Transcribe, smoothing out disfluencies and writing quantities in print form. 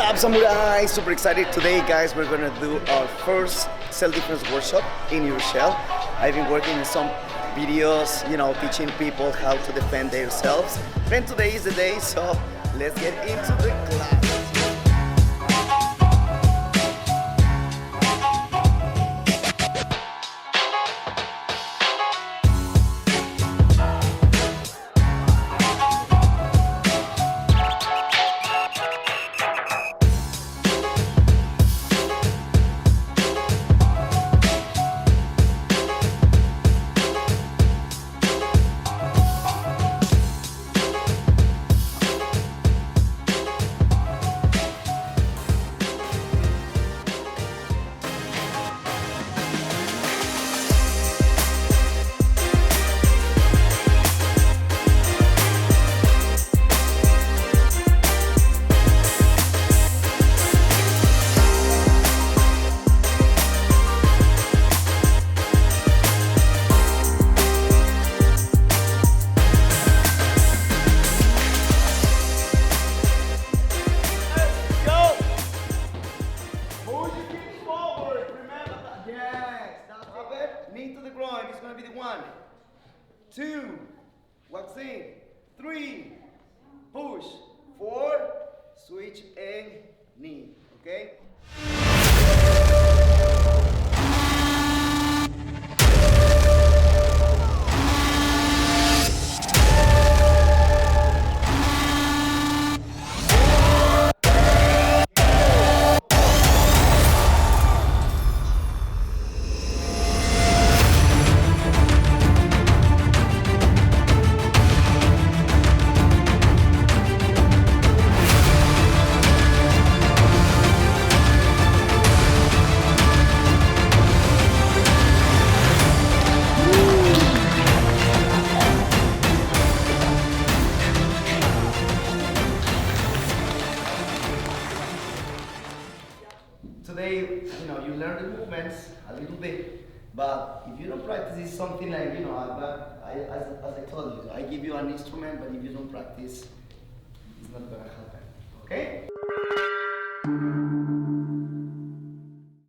up, Samurai? Super excited today, guys. We're gonna do our first self-defense workshop in Rochelle. I've been working in some videos, teaching people how to defend themselves. And today is the day, so let's get into the class. Knee to the groin. It's going to be the 1, 2, walks in, 3, push, 4, switch and knee. Okay? Today, you learn the movements a little bit, but if you don't practice, it's something like, as I told you, I give you an instrument, but if you don't practice, it's not gonna happen, okay?